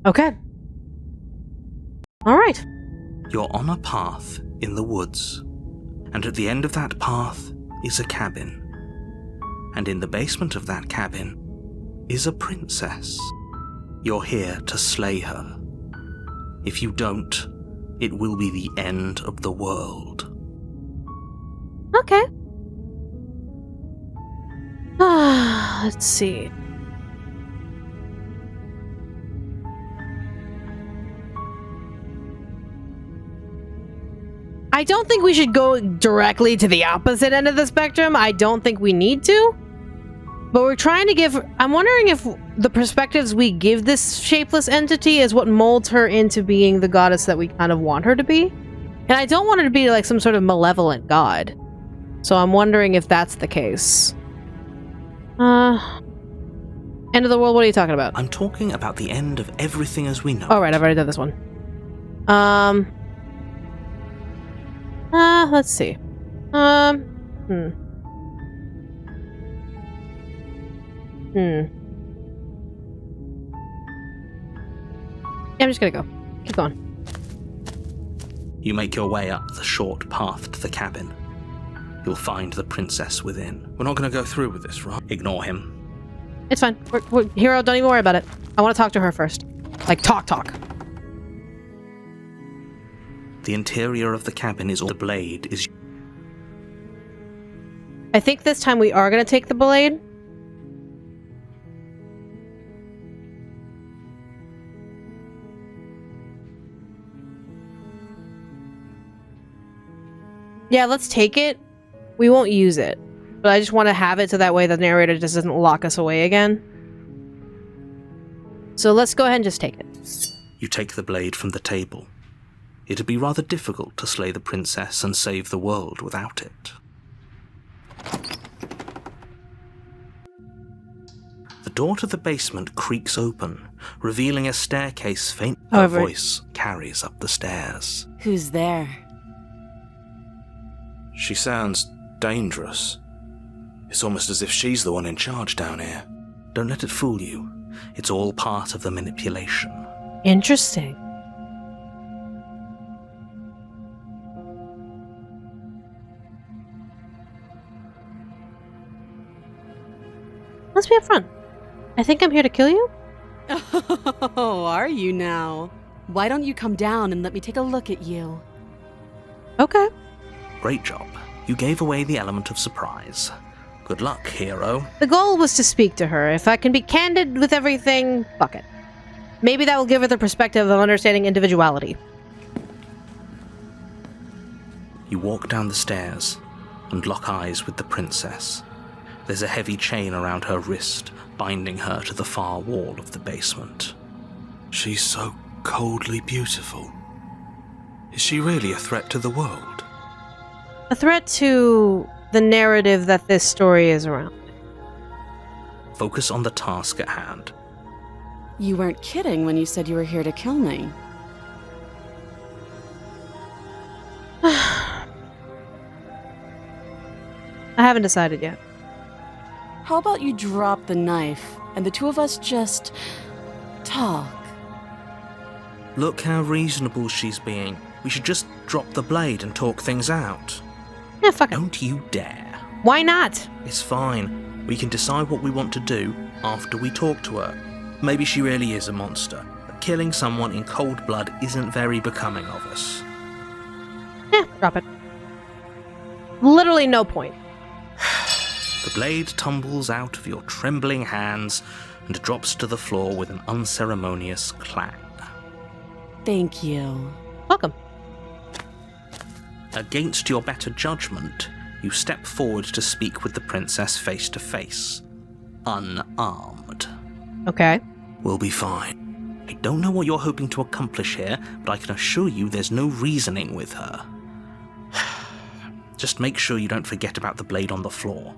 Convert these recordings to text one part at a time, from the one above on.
Okay. All right. You're on a path in the woods, and at the end of that path is a cabin. And in the basement of that cabin is a princess. You're here to slay her. If you don't, it will be the end of the world. Okay. Let's see. I don't think we should go directly to the opposite end of the spectrum. I don't think we need to. But we're trying to give... I'm wondering if the perspectives we give this shapeless entity is what molds her into being the goddess that we kind of want her to be. And I don't want her to be like some sort of malevolent god. So I'm wondering if that's the case. End of the world, what are you talking about? I'm talking about the end of everything as we know. Oh, right, I've already done this one. Let's see. Yeah, I'm just gonna go. Keep going. You make your way up the short path to the cabin. You'll find the princess within. We're not going to go through with this, right? Ignore him. It's fine. We're Hero, don't even worry about it. I want to talk to her first. Like, talk. The interior of the cabin is all the blade is... I think this time we are going to take the blade. Yeah, let's take it. We won't use it. But I just want to have it so that way the narrator just doesn't lock us away again. So let's go ahead and just take it. You take the blade from the table. It'd be rather difficult to slay the princess and save the world without it. The door to the basement creaks open, revealing a staircase faint. Her voice carries up the stairs. Who's there? She sounds dangerous. It's almost as if she's the one in charge down here. Don't let it fool you. It's all part of the manipulation. Interesting. Let's be upfront. I think I'm here to kill you? Oh, are you now? Why don't you come down and let me take a look at you? Okay. Great job. You gave away the element of surprise. Good luck, hero. The goal was to speak to her. If I can be candid with everything, fuck it. Maybe that will give her the perspective of understanding individuality. You walk down the stairs and lock eyes with the princess. There's a heavy chain around her wrist, binding her to the far wall of the basement. She's so coldly beautiful. Is she really a threat to the world? A threat to the narrative that this story is around. Focus on the task at hand. You weren't kidding when you said you were here to kill me. I haven't decided yet. How about you drop the knife and the two of us just talk? Look how reasonable she's being. We should just drop the blade and talk things out. Yeah, fuck it. Don't you dare. Why not? It's fine. We can decide what we want to do after we talk to her. Maybe she really is a monster, but killing someone in cold blood isn't very becoming of us. Drop it. Literally no point. The blade tumbles out of your trembling hands and drops to the floor with an unceremonious clang. Thank you. Welcome. Against your better judgment, you step forward to speak with the princess face to face, unarmed. Okay. We'll be fine. I don't know what you're hoping to accomplish here, but I can assure you there's no reasoning with her. Just make sure you don't forget about the blade on the floor.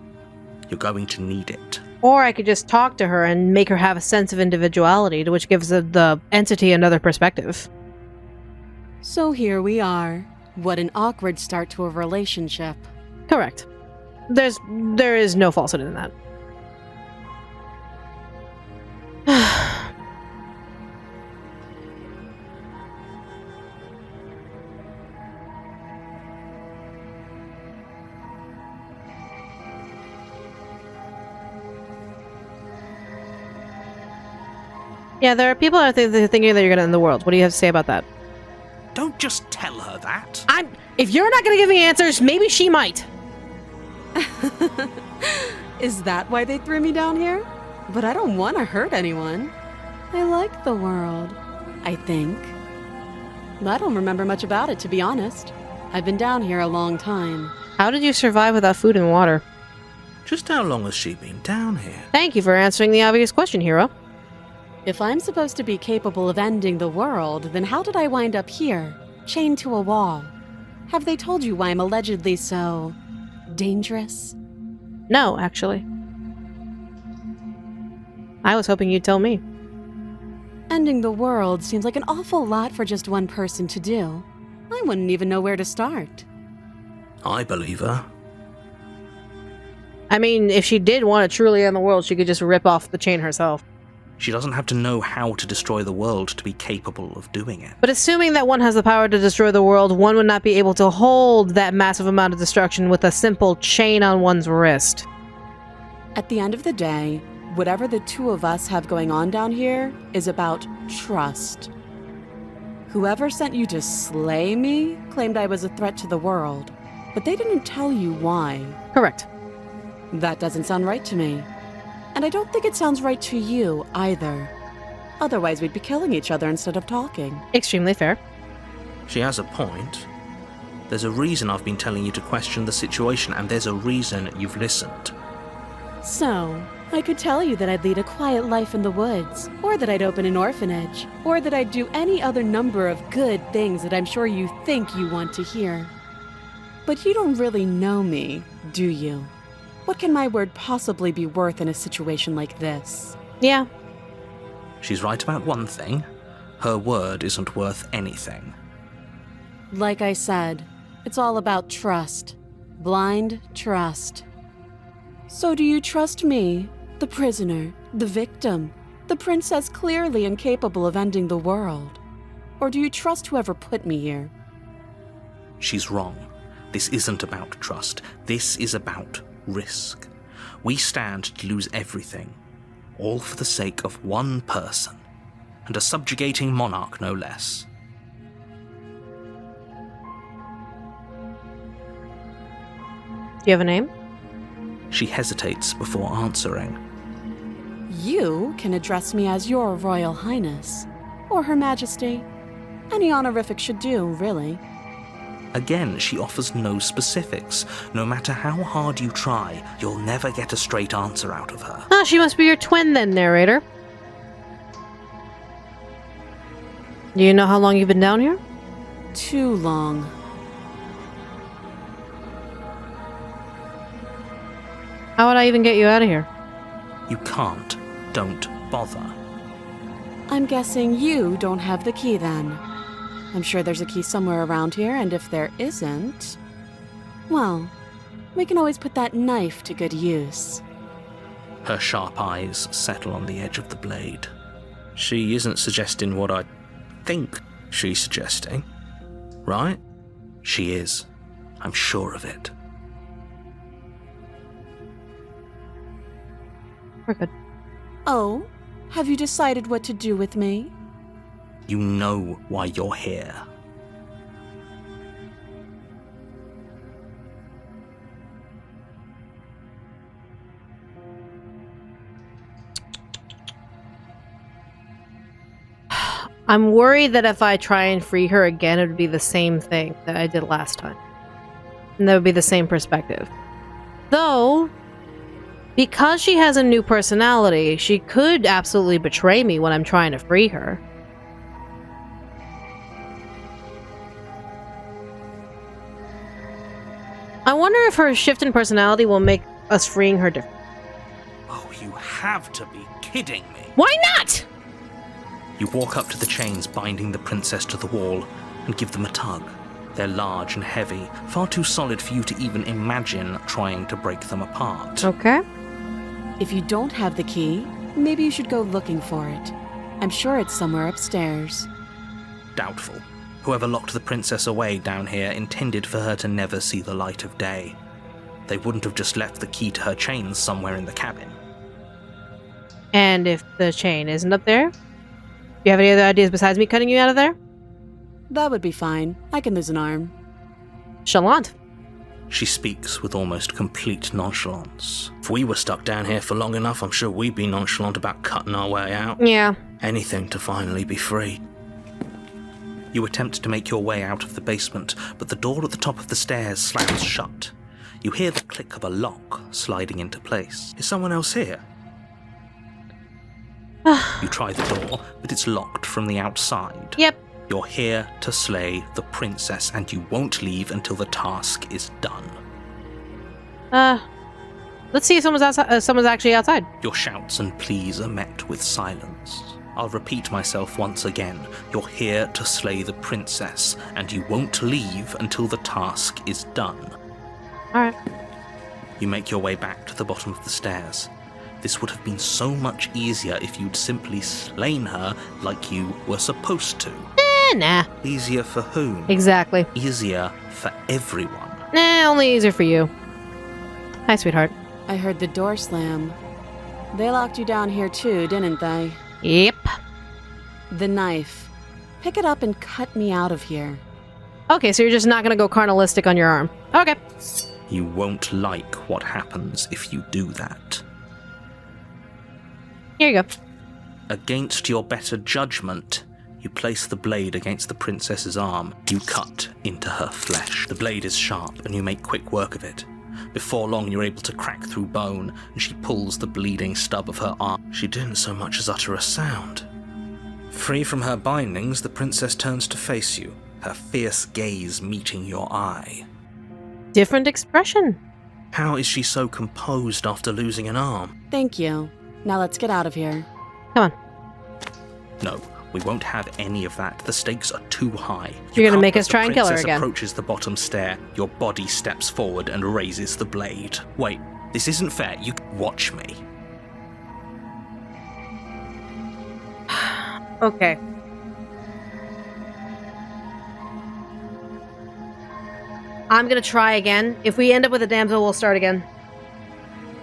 You're going to need it. Or I could just talk to her and make her have a sense of individuality, which gives the entity another perspective. So here we are. What an awkward start to a relationship. Correct. There is no falsehood in that. Yeah, there are people out there that are thinking that you're gonna end the world. What do you have to say about that? Don't just tell her that. If you're not gonna give me answers, maybe she might. Is that why they threw me down here? But I don't want to hurt anyone. I like the world, I think. I don't remember much about it, to be honest. I've been down here a long time. How did you survive without food and water? Just how long has she been down here? Thank you for answering the obvious question, hero. If I'm supposed to be capable of ending the world, then how did I wind up here, chained to a wall? Have they told you why I'm allegedly so dangerous? No, actually. I was hoping you'd tell me. Ending the world seems like an awful lot for just one person to do. I wouldn't even know where to start. I believe her. I mean, if she did want to truly end the world, she could just rip off the chain herself. She doesn't have to know how to destroy the world to be capable of doing it. But assuming that one has the power to destroy the world, one would not be able to hold that massive amount of destruction with a simple chain on one's wrist. At the end of the day, whatever the two of us have going on down here is about trust. Whoever sent you to slay me claimed I was a threat to the world, but they didn't tell you why. Correct. That doesn't sound right to me. And I don't think it sounds right to you either. Otherwise, we'd be killing each other instead of talking. Extremely fair. She has a point. There's a reason I've been telling you to question the situation, and there's a reason you've listened. So, I could tell you that I'd lead a quiet life in the woods, or that I'd open an orphanage, or that I'd do any other number of good things that I'm sure you think you want to hear. But you don't really know me, do you? What can my word possibly be worth in a situation like this? Yeah. She's right about one thing. Her word isn't worth anything. Like I said, it's all about trust. Blind trust. So do you trust me, the prisoner, the victim, the princess clearly incapable of ending the world? Or do you trust whoever put me here? She's wrong. This isn't about trust. This is about risk. We stand to lose everything, all for the sake of one person, and a subjugating monarch no less. Do you have a name? She hesitates before answering. You can address me as Your Royal Highness, or Her Majesty. Any honorific should do, really. Again, she offers no specifics. No matter how hard you try, you'll never get a straight answer out of her. Ah, she must be your twin then, narrator. Do you know how long you've been down here? Too long. How would I even get you out of here? You can't. Don't bother. I'm guessing you don't have the key then. I'm sure there's a key somewhere around here, and if there isn't, well, we can always put that knife to good use. Her sharp eyes settle on the edge of the blade. She isn't suggesting what I think she's suggesting, right? She is. I'm sure of it. We're good. Oh, have you decided what to do with me? You know why you're here. I'm worried that if I try and free her again, it would be the same thing that I did last time. And that would be the same perspective. Though, because she has a new personality, she could absolutely betray me when I'm trying to free her. I wonder if her shift in personality will make us freeing her different. Oh, you have to be kidding me. Why not? You walk up to the chains binding the princess to the wall and give them a tug. They're large and heavy, far too solid for you to even imagine trying to break them apart. Okay. If you don't have the key, maybe you should go looking for it. I'm sure it's somewhere upstairs. Doubtful. Whoever locked the princess away down here intended for her to never see the light of day. They wouldn't have just left the key to her chains somewhere in the cabin. And if the chain isn't up there? you have any other ideas besides me cutting you out of there? That would be fine. I can lose an arm. Chalant. She speaks with almost complete nonchalance. If we were stuck down here for long enough, I'm sure we'd be nonchalant about cutting our way out. Yeah. Anything to finally be free. You attempt to make your way out of the basement, but the door at the top of the stairs slams shut. You hear the click of a lock sliding into place. Is someone else here? You try the door, but it's locked from the outside. Yep. You're here to slay the princess, and you won't leave until the task is done. Let's see if someone's outside. Someone's actually outside. Your shouts and pleas are met with silence. I'll repeat myself once again. You're here to slay the princess, and you won't leave until the task is done. Alright. You make your way back to the bottom of the stairs. This would have been so much easier if you'd simply slain her like you were supposed to. Nah. Easier for whom? Exactly. Easier for everyone. Nah, only easier for you. Hi, sweetheart. I heard the door slam. They locked you down here too, didn't they? Yep. The knife. Pick it up and cut me out of here. Okay, so you're just not gonna go carnalistic on your arm. Okay. You won't like what happens if you do that. Here you go. Against your better judgment, you place the blade against the princess's arm. You cut into her flesh. The blade is sharp, and you make quick work of it. Before long, you're able to crack through bone, and she pulls the bleeding stub of her arm. She didn't so much as utter a sound. Free from her bindings, the princess turns to face you, her fierce gaze meeting your eye. Different expression. How is she so composed after losing an arm? Thank you. Now let's get out of here. Come on. No, we won't have any of that. The stakes are too high. You're gonna can't make let us try and kill her the princess again. approaches the bottom stair. Your body steps forward and raises the blade. Wait, this isn't fair. You watch me. Okay. I'm gonna try again. If we end up with a damsel, we'll start again.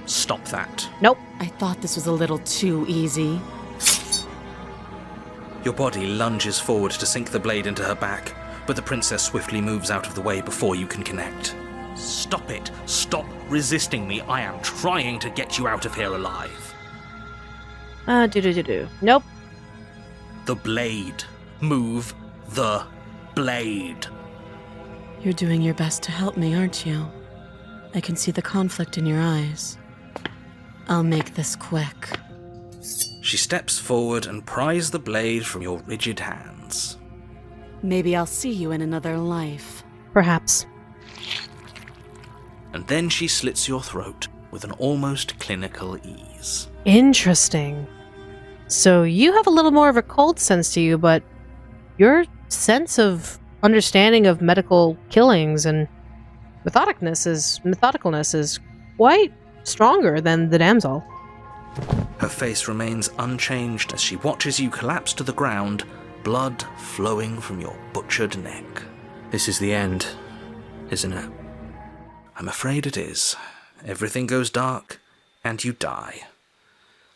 Stop that. Nope. I thought this was a little too easy. Your body lunges forward to sink the blade into her back, but the princess swiftly moves out of the way before you can connect. Stop it! Stop resisting me! I am trying to get you out of here alive. Nope. The blade. Move the blade. You're doing your best to help me, aren't you? I can see the conflict in your eyes. I'll make this quick. She steps forward and pries the blade from your rigid hands. Maybe I'll see you in another life. Perhaps. And then she slits your throat with an almost clinical ease. Interesting. So you have a little more of a cold sense to you, but your sense of understanding of medical killings and methodicalness is quite stronger than the damsel. Her face remains unchanged as she watches you collapse to the ground, blood flowing from your butchered neck. This is the end, isn't it? I'm afraid it is. Everything goes dark, and you die.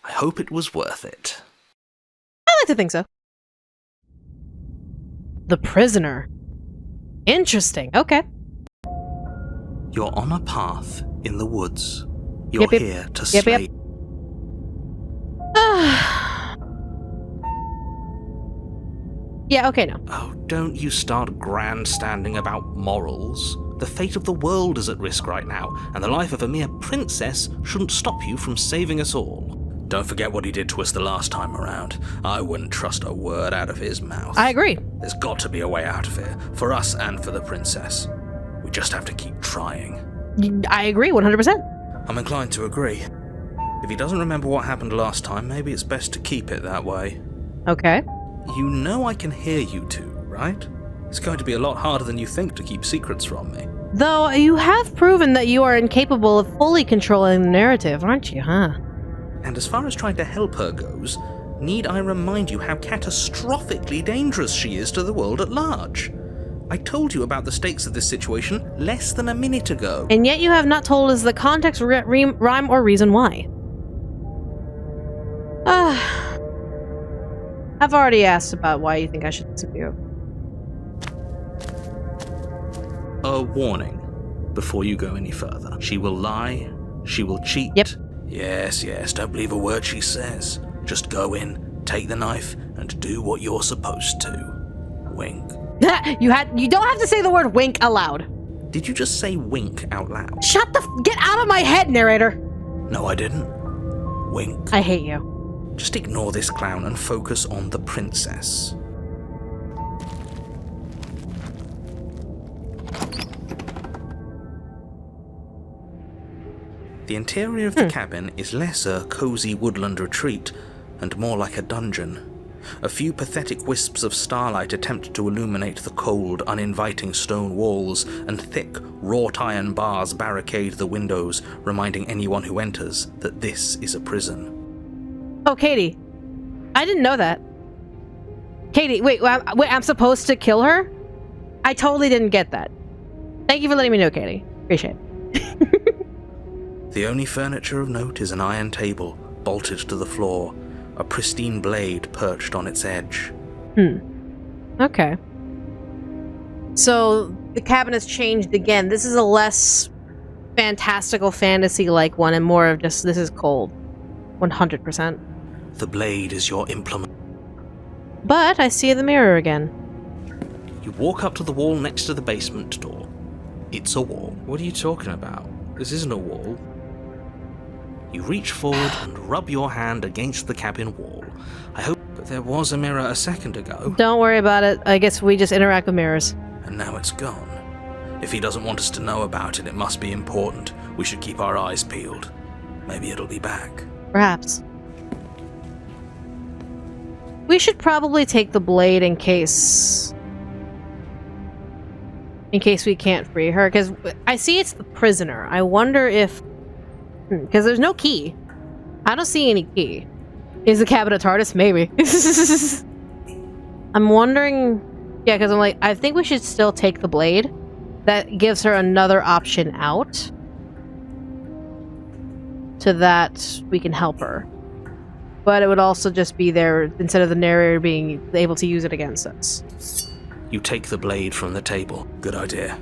I hope it was worth it. I like to think so. The prisoner. Interesting. Okay. You're on a path in the woods. You're Yep. here to Yep, slay. yep. Yeah, okay, no. Oh, don't you start grandstanding about morals. The fate of the world is at risk right now, and the life of a mere princess shouldn't stop you from saving us all. Don't forget what he did to us the last time around. I wouldn't trust a word out of his mouth. I agree. There's got to be a way out of here, for us and for the princess. We just have to keep trying. I agree 100%. I'm inclined to agree. If he doesn't remember what happened last time, maybe it's best to keep it that way. Okay. You know I can hear you two, right? It's going to be a lot harder than you think to keep secrets from me. Though you have proven that you are incapable of fully controlling the narrative, aren't you, huh? And as far as trying to help her goes, need I remind you how catastrophically dangerous she is to the world at large? I told you about the stakes of this situation less than a minute ago. And yet you have not told us the context, rhyme, or reason why. I've already asked about why you think I should listen to you. A warning before you go any further. She will lie. She will cheat. Yep. Yes, don't believe a word she says. Just go in, take the knife, and do what you're supposed to. Wink. You don't have to say the word wink aloud. Did you just say wink out loud? Get out of my head, narrator! No, I didn't. Wink. I hate you. Just ignore this clown and focus on the princess. The interior of the cabin is less a cozy woodland retreat and more like a dungeon. A few pathetic wisps of starlight attempt to illuminate the cold, uninviting stone walls, and thick, wrought iron bars barricade the windows, reminding anyone who enters that this is a prison. Oh, Katie. I didn't know that. Katie, wait, I'm supposed to kill her? I totally didn't get that. Thank you for letting me know, Katie. Appreciate it. The only furniture of note is an iron table, bolted to the floor, a pristine blade perched on its edge. Okay. So, the cabin has changed again. This is a less fantastical fantasy-like one and more of just, this is cold. 100%. The blade is your implement. But I see the mirror again. You walk up to the wall next to the basement door. It's a wall. What are you talking about? This isn't a wall. You reach forward and rub your hand against the cabin wall. I hope. But there was a mirror a second ago. Don't worry about it. I guess we just interact with mirrors. And now it's gone. If he doesn't want us to know about it, it must be important. We should keep our eyes peeled. Maybe it'll be back. Perhaps. We should probably take the blade in case we can't free her, because I see it's the prisoner. I wonder if... Because there's no key. I don't see any key. Is the cabin a TARDIS? Maybe. I'm wondering... Yeah, because I'm like, I think we should still take the blade. That gives her another option out. So that we can help her. But it would also just be there, instead of the narrator being able to use it against us. You take the blade from the table. Good idea.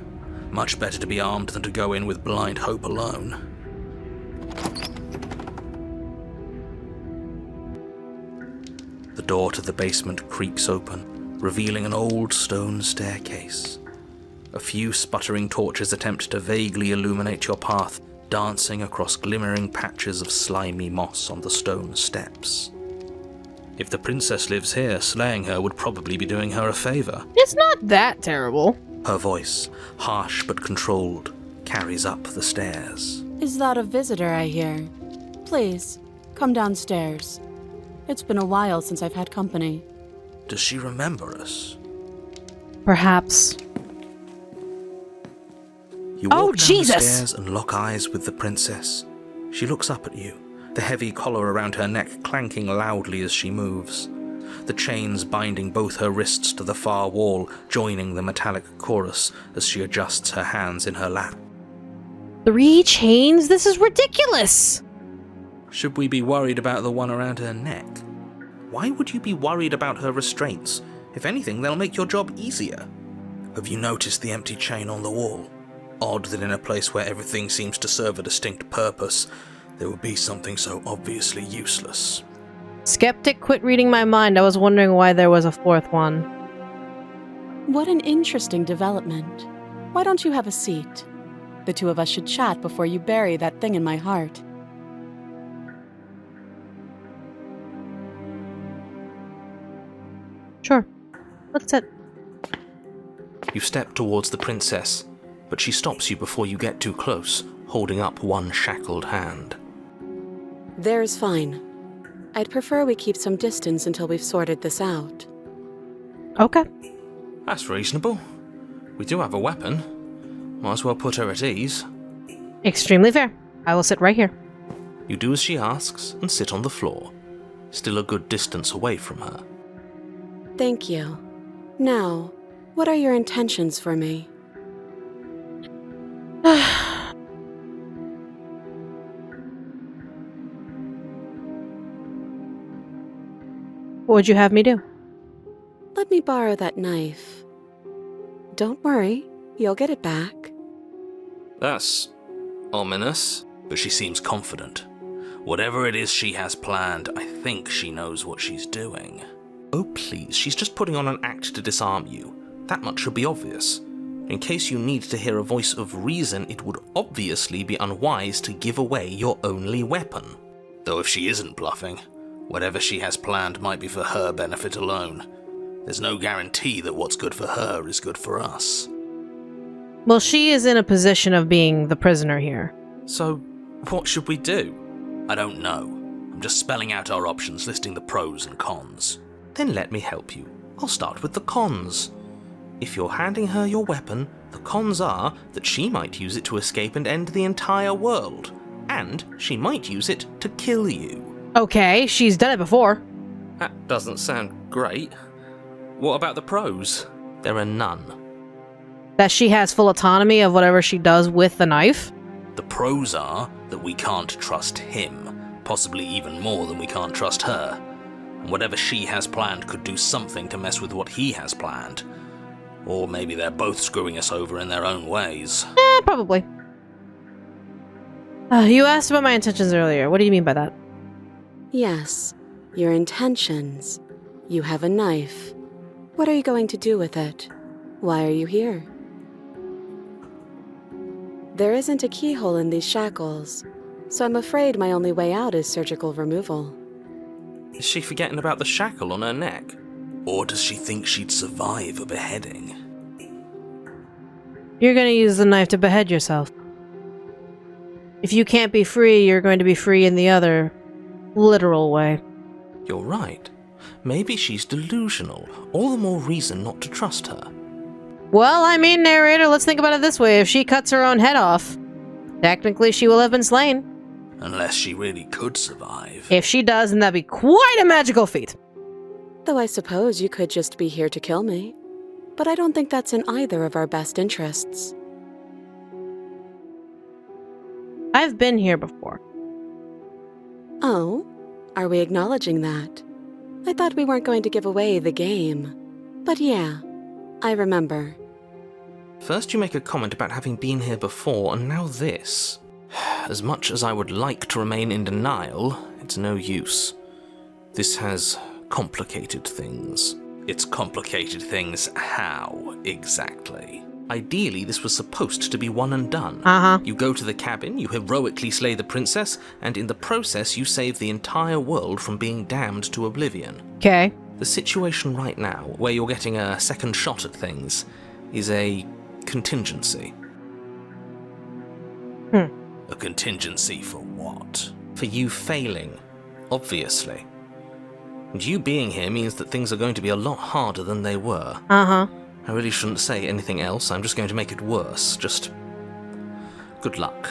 Much better to be armed than to go in with blind hope alone. The door to the basement creaks open, revealing an old stone staircase. A few sputtering torches attempt to vaguely illuminate your path, dancing across glimmering patches of slimy moss on the stone steps. If the princess lives here, slaying her would probably be doing her a favor. It's not that terrible. Her voice, harsh but controlled, carries up the stairs. Is that a visitor I hear? Please, come downstairs. It's been a while since I've had company. Does she remember us? Perhaps. You walk down Jesus! the stairs and lock eyes with the princess. She looks up at you, the heavy collar around her neck clanking loudly as she moves. The chains binding both her wrists to the far wall, joining the metallic chorus as she adjusts her hands in her lap. 3 chains? This is ridiculous! Should we be worried about the one around her neck? Why would you be worried about her restraints? If anything, they'll make your job easier. Have you noticed the empty chain on the wall? Odd that in a place where everything seems to serve a distinct purpose, there would be something so obviously useless. Skeptic, quit reading my mind. I was wondering why there was a 4th one. What an interesting development. Why don't you have a seat? The two of us should chat before you bury that thing in my heart. Sure. Let's sit. You step towards the princess, but she stops you before you get too close, holding up one shackled hand. There's fine. I'd prefer we keep some distance until we've sorted this out. Okay. That's reasonable. We do have a weapon. Might as well put her at ease. Extremely fair. I will sit right here. You do as she asks and sit on the floor, still a good distance away from her. Thank you. Now, what are your intentions for me? What would you have me do? let me borrow that knife. Don't worry, you'll get it back. That's ominous. But she seems confident. Whatever it is she has planned, I think she knows what she's doing. Oh please, she's just putting on an act to disarm you. That much should be obvious. In case you need to hear a voice of reason, it would obviously be unwise to give away your only weapon. Though if she isn't bluffing, whatever she has planned might be for her benefit alone. There's no guarantee that what's good for her is good for us. Well, she is in a position of being the prisoner here. So, what should we do? I don't know. I'm just spelling out our options, listing the pros and cons. Then let me help you. I'll start with the cons. If you're handing her your weapon, the cons are that she might use it to escape and end the entire world. And she might use it to kill you. Okay, she's done it before. That doesn't sound great. What about the pros? There are none. That she has full autonomy of whatever she does with the knife. The pros are that we can't trust him, possibly even more than we can't trust her. And whatever she has planned could do something to mess with what he has planned. Or maybe they're both screwing us over in their own ways. Probably. You asked about my intentions earlier. What do you mean by that? Yes, your intentions. You have a knife. What are you going to do with it? Why are you here? There isn't a keyhole in these shackles, so I'm afraid my only way out is surgical removal. Is she forgetting about the shackle on her neck? Or does she think she'd survive a beheading? You're going to use the knife to behead yourself. If you can't be free, you're going to be free in the other, literal way. You're right. Maybe she's delusional. All the more reason not to trust her. Well, I mean, narrator, let's think about it this way. If she cuts her own head off, technically she will have been slain. Unless she really could survive. If she does, then that'd be quite a magical feat. Though I suppose you could just be here to kill me. But I don't think that's in either of our best interests. I've been here before. Oh? Are we acknowledging that? I thought we weren't going to give away the game. But yeah, I remember. First you make a comment about having been here before, and now this. As much as I would like to remain in denial, it's no use. This has complicated things. It's complicated things how, exactly? Ideally, this was supposed to be one and done. You go to the cabin, you heroically slay the princess, and in the process you save the entire world from being damned to oblivion. Okay. The situation right now, where you're getting a second shot at things, is a contingency. A contingency for what? For you failing, obviously. And you being here means that things are going to be a lot harder than they were. I really shouldn't say anything else, I'm just going to make it worse. Just good luck.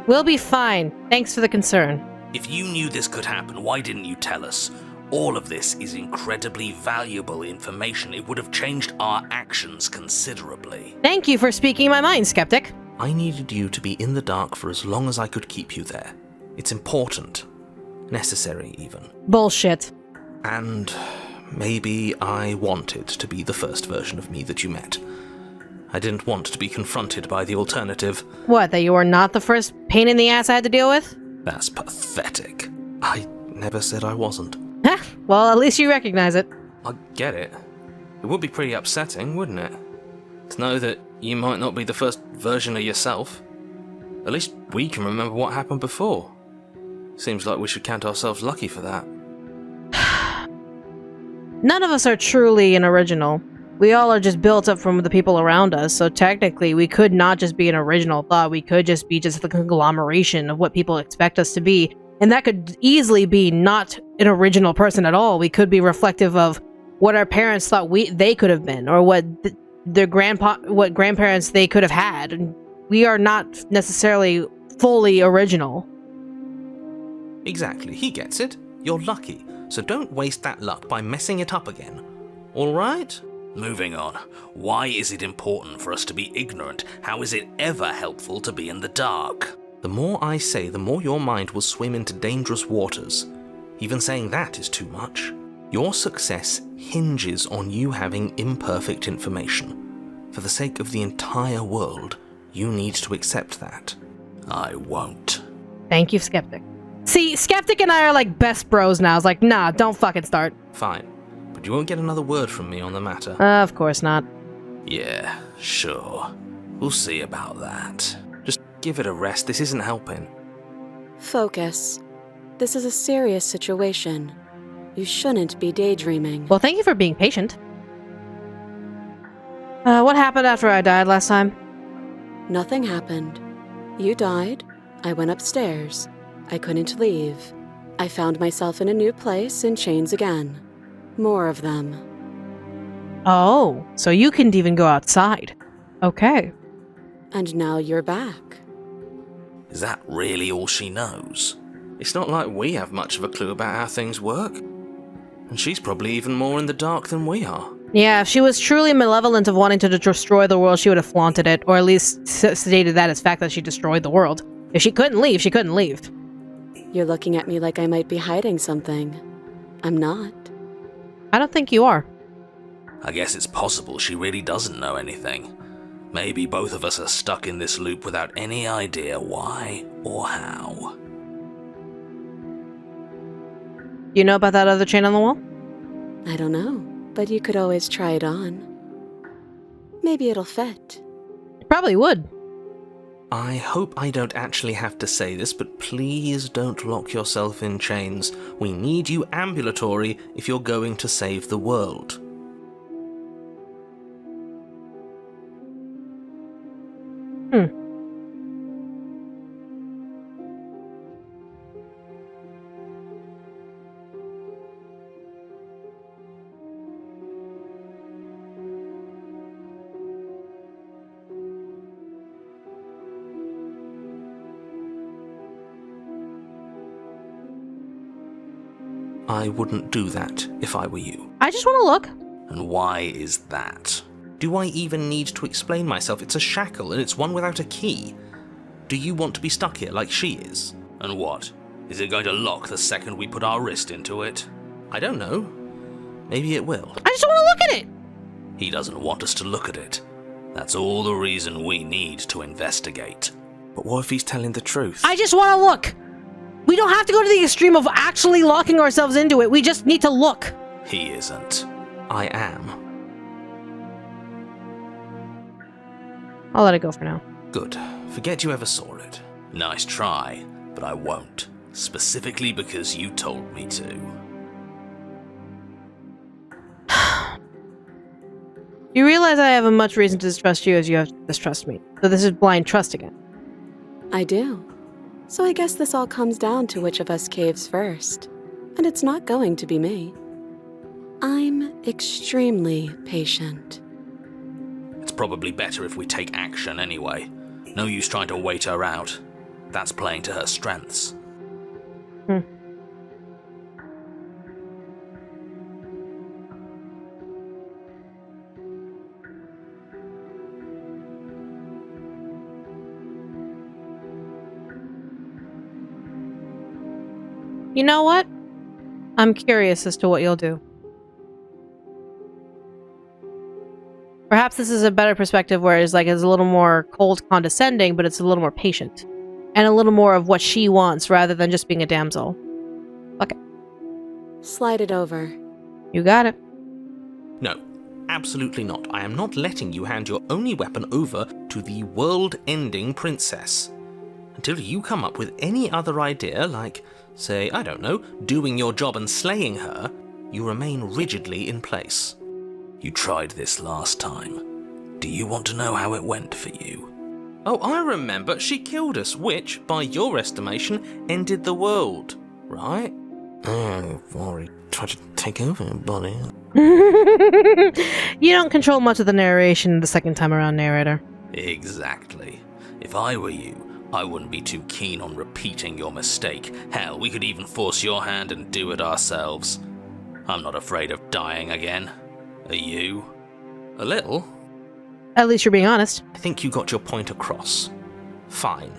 We'll be fine. Thanks for the concern. If you knew this could happen, why didn't you tell us? All of this is incredibly valuable information. It would have changed our actions considerably. Thank you for speaking my mind, Skeptic. I needed you to be in the dark for as long as I could keep you there. It's important. Necessary, even. Bullshit. And maybe I wanted to be the first version of me that you met. I didn't want to be confronted by the alternative. What, that you are not the first pain in the ass I had to deal with? That's pathetic. I never said I wasn't. Well, at least you recognize it. I get it. It would be pretty upsetting, wouldn't it? To know that you might not be the first version of yourself. At least we can remember what happened before. Seems like we should count ourselves lucky for that. None of us are truly an original. We all are just built up from the people around us, so technically we could not just be an original thought, we could just be just the conglomeration of what people expect us to be. And that could easily be not an original person at all. We could be reflective of what our parents thought they could have been, or what their grandparents they could have had. And we are not necessarily fully original. Exactly, he gets it. You're lucky, so don't waste that luck by messing it up again. Alright? Moving on. Why is it important for us to be ignorant? How is it ever helpful to be in the dark? The more I say, the more your mind will swim into dangerous waters. Even saying that is too much. Your success hinges on you having imperfect information. For the sake of the entire world, you need to accept that. I won't. Thank you, Skeptic. See, Skeptic and I are like best bros now. It's like, nah, don't fucking start. Fine, but you won't get another word from me on the matter. Of course not. Yeah, sure. We'll see about that. Just give it a rest, this isn't helping. Focus. This is a serious situation. You shouldn't be daydreaming. Well, thank you for being patient. What happened after I died last time? Nothing happened. You died. I went upstairs. I couldn't leave. I found myself in a new place in chains again. More of them. Oh, so you couldn't even go outside. Okay. And now you're back. Is that really all she knows? It's not like we have much of a clue about how things work. And she's probably even more in the dark than we are. Yeah, if she was truly malevolent of wanting to destroy the world, she would have flaunted it, or at least stated that as fact that she destroyed the world. If she couldn't leave, she couldn't leave. You're looking at me like I might be hiding something. I'm not. I don't think you are. I guess it's possible she really doesn't know anything. Maybe both of us are stuck in this loop without any idea why or how. You know about that other chain on the wall? I don't know, but you could always try it on. Maybe it'll fit. It probably would. I hope I don't actually have to say this, but please don't lock yourself in chains. We need you ambulatory if you're going to save the world. I wouldn't do that if I were you. I just want to look. And why is that? Do I even need to explain myself? It's a shackle and it's one without a key. Do you want to be stuck here like she is? And what? Is it going to lock the second we put our wrist into it? I don't know. Maybe it will. I just want to look at it. He doesn't want us to look at it. That's all the reason we need to investigate. But what if he's telling the truth? I just want to look. We don't have to go to the extreme of actually locking ourselves into it. We just need to look. He isn't. I am. I'll let it go for now. Good. Forget you ever saw it. Nice try, but I won't. Specifically because you told me to. You realize I have as much reason to distrust you as you have to distrust me. So this is blind trust again. I do. So I guess this all comes down to which of us caves first. And it's not going to be me. I'm extremely patient. It's probably better if we take action anyway. No use trying to wait her out. That's playing to her strengths. You know what? I'm curious as to what you'll do. Perhaps this is a better perspective where it's a little more cold condescending, but it's a little more patient. And a little more of what she wants rather than just being a damsel. Okay. Slide it over. You got it. No, absolutely not. I am not letting you hand your only weapon over to the world-ending princess. Until you come up with any other idea, like, say, I don't know, doing your job and slaying her, you remain rigidly in place. You tried this last time. Do you want to know how it went for you? Oh, I remember. She killed us, which, by your estimation, ended the world, right? Oh, Rory tried to take over, buddy. You don't control much of the narration the second time around, narrator. Exactly. If I were you, I wouldn't be too keen on repeating your mistake. Hell, we could even force your hand and do it ourselves. I'm not afraid of dying again. Are you? A little. At least you're being honest. I think you got your point across. Fine.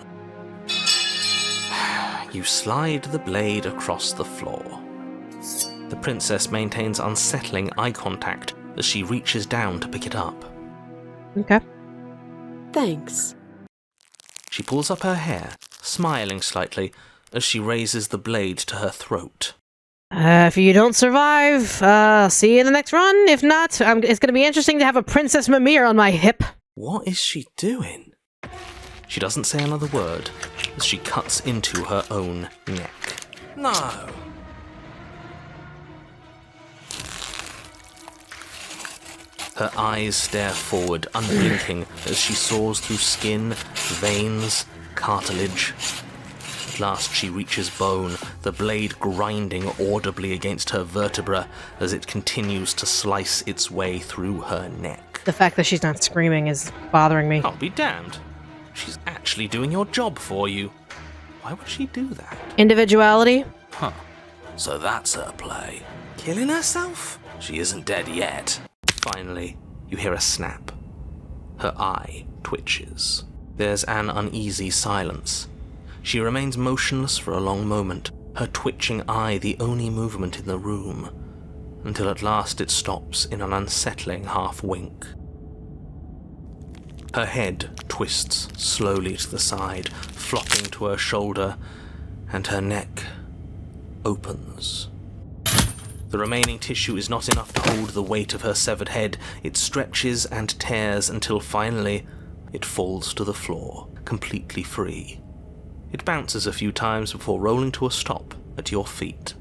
You slide the blade across the floor. The princess maintains unsettling eye contact as she reaches down to pick it up. Okay. Thanks. She pulls up her hair, smiling slightly, as she raises the blade to her throat. If you don't survive, see you in the next run. If not, it's going to be interesting to have a Princess Mimir on my hip. What is she doing? She doesn't say another word as she cuts into her own neck. No! Her eyes stare forward, unblinking, as she saws through skin, veins, cartilage. At last she reaches bone, the blade grinding audibly against her vertebra as it continues to slice its way through her neck. The fact that she's not screaming is bothering me. I'll be damned. She's actually doing your job for you. Why would she do that? Individuality? Huh. So that's her play. Killing herself? She isn't dead yet. Finally, you hear a snap. Her eye twitches. There's an uneasy silence. She remains motionless for a long moment, her twitching eye the only movement in the room, until at last it stops in an unsettling half-wink. Her head twists slowly to the side, flopping to her shoulder, and her neck opens. The remaining tissue is not enough to hold the weight of her severed head. It stretches and tears until finally it falls to the floor, completely free. It bounces a few times before rolling to a stop at your feet.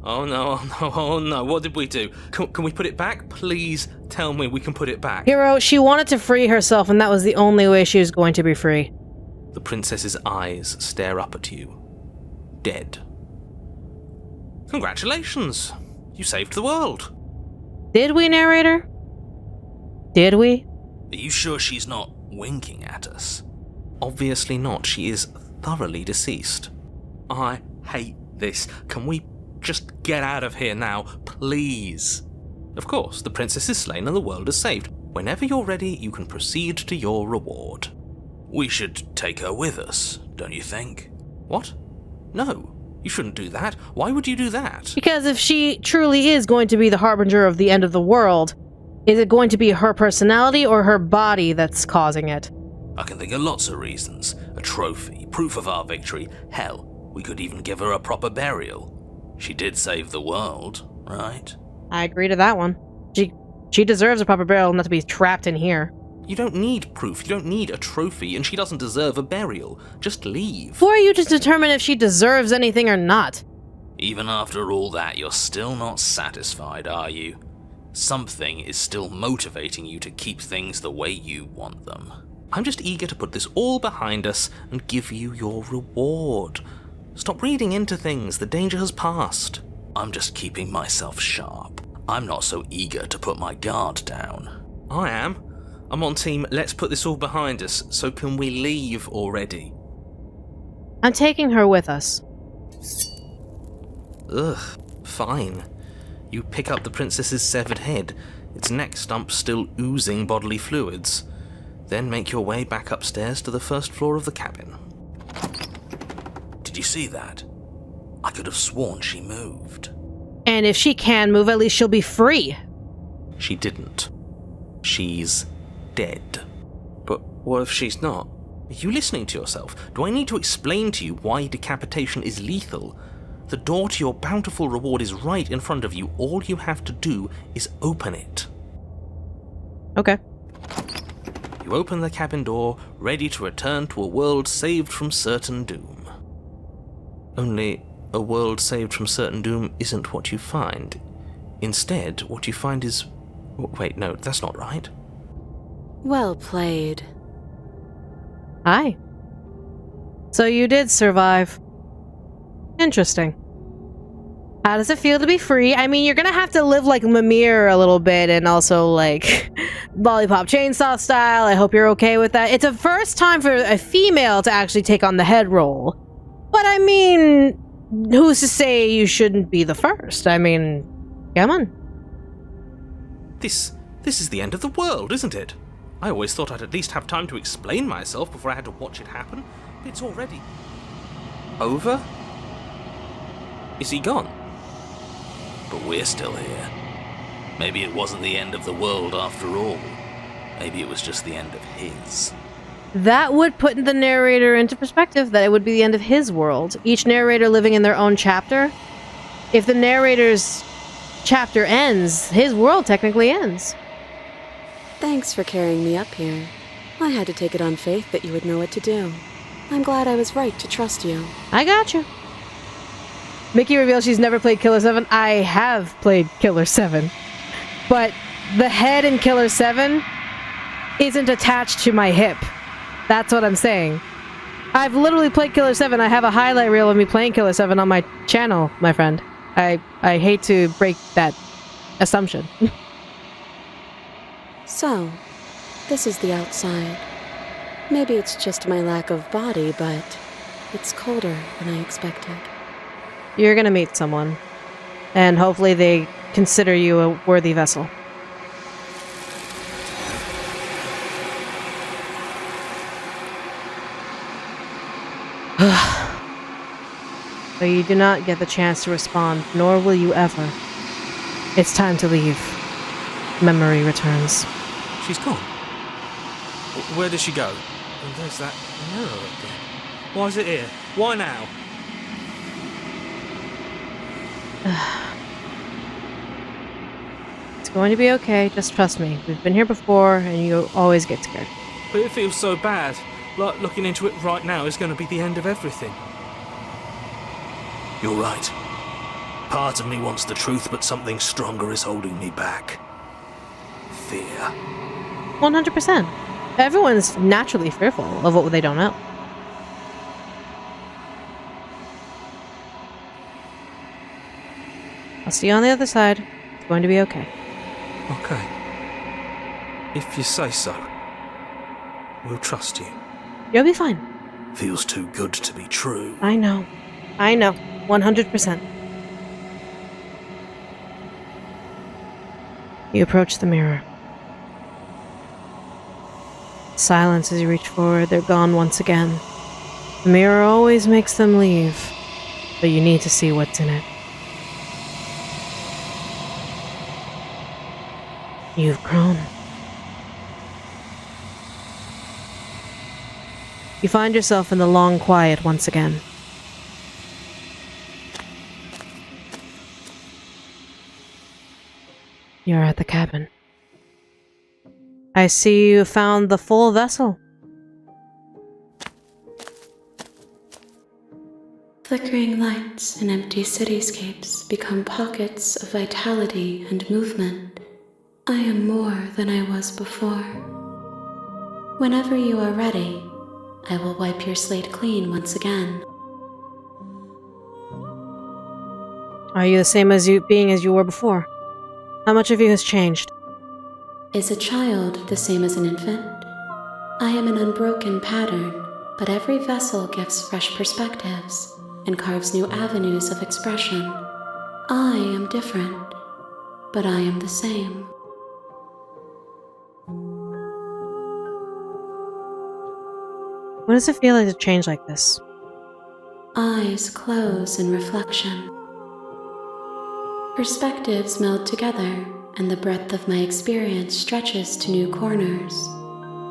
Oh no, what did we do? Can we put it back? Please tell me we can put it back. Hero, she wanted to free herself, and that was the only way she was going to be free. The princess's eyes stare up at you. Dead. Congratulations! You saved the world. Did we, narrator? Did we? Are you sure she's not winking at us? Obviously not. She is thoroughly deceased. I hate this. Can we just get out of here now, please? Of course, the princess is slain and the world is saved. Whenever you're ready, you can proceed to your reward. We should take her with us, don't you think? What? No. You shouldn't do that. Why would you do that? Because if she truly is going to be the harbinger of the end of the world, is it going to be her personality or her body that's causing it? I can think of lots of reasons. A trophy, proof of our victory. Hell, we could even give her a proper burial. She did save the world, right? I agree to that one. She deserves a proper burial, not to be trapped in here. You don't need proof, you don't need a trophy, and she doesn't deserve a burial. Just leave. Who are you to determine if she deserves anything or not? Even after all that, you're still not satisfied, are you? Something is still motivating you to keep things the way you want them. I'm just eager to put this all behind us and give you your reward. Stop reading into things, the danger has passed. I'm just keeping myself sharp. I'm not so eager to put my guard down. I am. I'm on team, let's put this all behind us, so can we leave already? I'm taking her with us. Ugh, fine. You pick up the princess's severed head, its neck stump still oozing bodily fluids. Then make your way back upstairs to the first floor of the cabin. Did you see that? I could have sworn she moved. And if she can move, at least she'll be free. She didn't. She's dead. But what if she's not? Are you listening to yourself? Do I need to explain to you why decapitation is lethal? The door to your bountiful reward is right in front of you. All you have to do is open it. Okay. You open the cabin door, ready to return to a world saved from certain doom. Only, a world saved from certain doom isn't what you find. Instead, what you find is... Wait, no, that's not right. Well played. Hi. So you did survive. Interesting. How does it feel to be free? I mean, you're gonna have to live like Mimir a little bit and also like Lollipop Chainsaw style. I hope you're okay with that. It's a first time for a female to actually take on the head role. But I mean, who's to say you shouldn't be the first? I mean, come on. This is the end of the world, isn't it? I always thought I'd at least have time to explain myself before I had to watch it happen. It's already... over? Is he gone? But we're still here. Maybe it wasn't the end of the world after all. Maybe it was just the end of his. That would put the narrator into perspective, that it would be the end of his world. Each narrator living in their own chapter. If the narrator's chapter ends, his world technically ends. Thanks for carrying me up here. I had to take it on faith that you would know what to do. I'm glad I was right to trust you. I got you. Mickey reveals she's never played Killer 7. I have played Killer 7. But the head in Killer 7 isn't attached to my hip. That's what I'm saying. I've literally played Killer 7. I have a highlight reel of me playing Killer 7 on my channel, my friend. I hate to break that assumption. So, this is the outside. Maybe it's just my lack of body, but it's colder than I expected. You're gonna meet someone. And hopefully they consider you a worthy vessel. But you do not get the chance to respond, nor will you ever. It's time to leave. Memory returns. She's gone. Where does she go? And there's that mirror again. Why is it here? Why now? It's going to be okay, just trust me. We've been here before, and you always get scared. But it feels so bad. Like looking into it right now is going to be the end of everything. You're right. Part of me wants the truth, but something stronger is holding me back. Fear. 100%. Everyone's naturally fearful of what they don't know. I'll see you on the other side. It's going to be okay. Okay. If you say so. We'll trust you. You'll be fine. Feels too good to be true. I know. 100%. You approach the mirror. Silence as you reach forward. They're gone once again. The mirror always makes them leave, but you need to see what's in it. You've grown. You find yourself in the long quiet once again. You're at the cabin. I see you found the full vessel. Flickering lights and empty cityscapes become pockets of vitality and movement. I am more than I was before. Whenever you are ready, I will wipe your slate clean once again. Are you the same as you were before? How much of you has changed? Is a child the same as an infant? I am an unbroken pattern, but every vessel gives fresh perspectives and carves new avenues of expression. I am different, but I am the same. What does it feel like to change like this? Eyes close in reflection. Perspectives meld together, and the breadth of my experience stretches to new corners.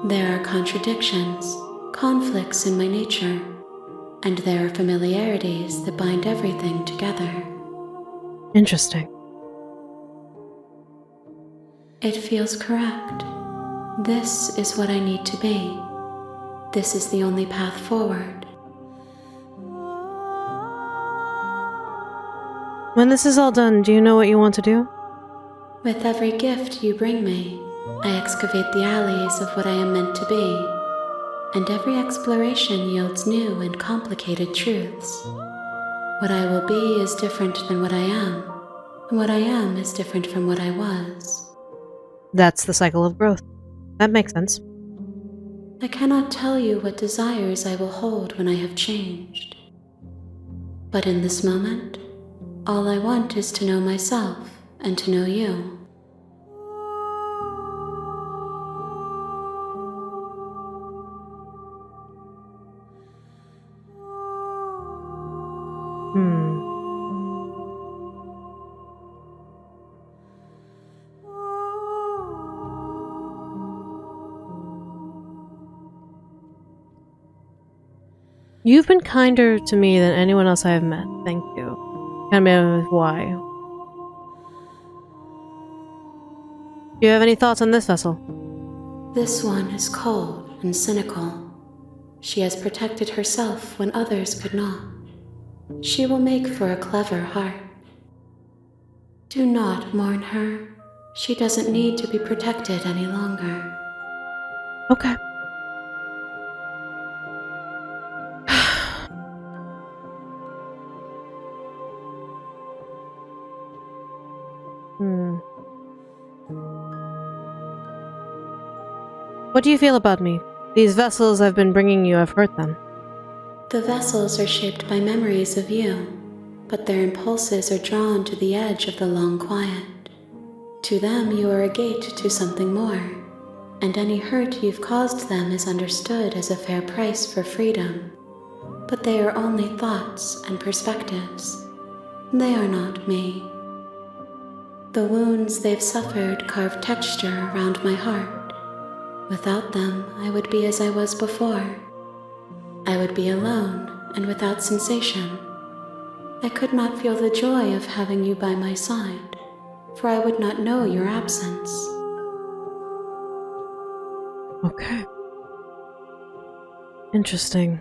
There are contradictions, conflicts in my nature, and there are familiarities that bind everything together. Interesting. It feels correct. This is what I need to be. This is the only path forward. When this is all done, do you know what you want to do? With every gift you bring me, I excavate the alleys of what I am meant to be, and every exploration yields new and complicated truths. What I will be is different than what I am, and what I am is different from what I was. That's the cycle of growth. That makes sense. I cannot tell you what desires I will hold when I have changed. But in this moment, all I want is to know myself and to know you. You've been kinder to me than anyone else I have met. Thank you. Tell me why. Do you have any thoughts on this vessel? This one is cold and cynical. She has protected herself when others could not. She will make for a clever heart. Do not mourn her. She doesn't need to be protected any longer. Okay. What do you feel about me? These vessels I've been bringing you, I've hurt them. The vessels are shaped by memories of you, but their impulses are drawn to the edge of the long quiet. To them, you are a gate to something more, and any hurt you've caused them is understood as a fair price for freedom. But they are only thoughts and perspectives. They are not me. The wounds they've suffered carve texture around my heart. Without them, I would be as I was before. I would be alone and without sensation. I could not feel the joy of having you by my side, for I would not know your absence. Okay. Interesting.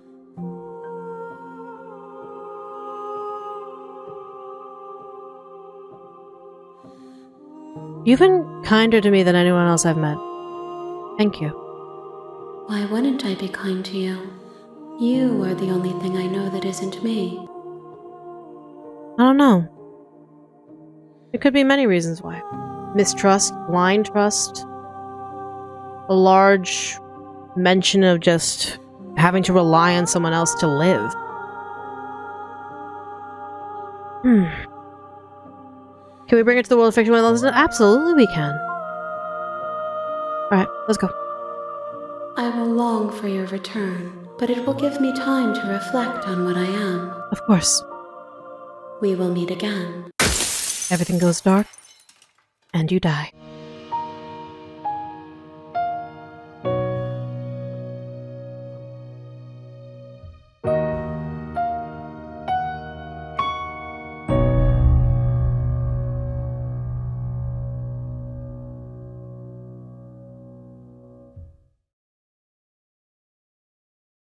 You've been kinder to me than anyone else I've met. Thank you. Why wouldn't I be kind to you? You are the only thing I know that isn't me. I don't know. There could be many reasons why. Mistrust, blind trust, a large mention of just having to rely on someone else to live. Can we bring it to the world of fiction with us? Absolutely we can. Alright, let's go. I will long for your return, but it will give me time to reflect on what I am. Of course. We will meet again. Everything goes dark, and you die.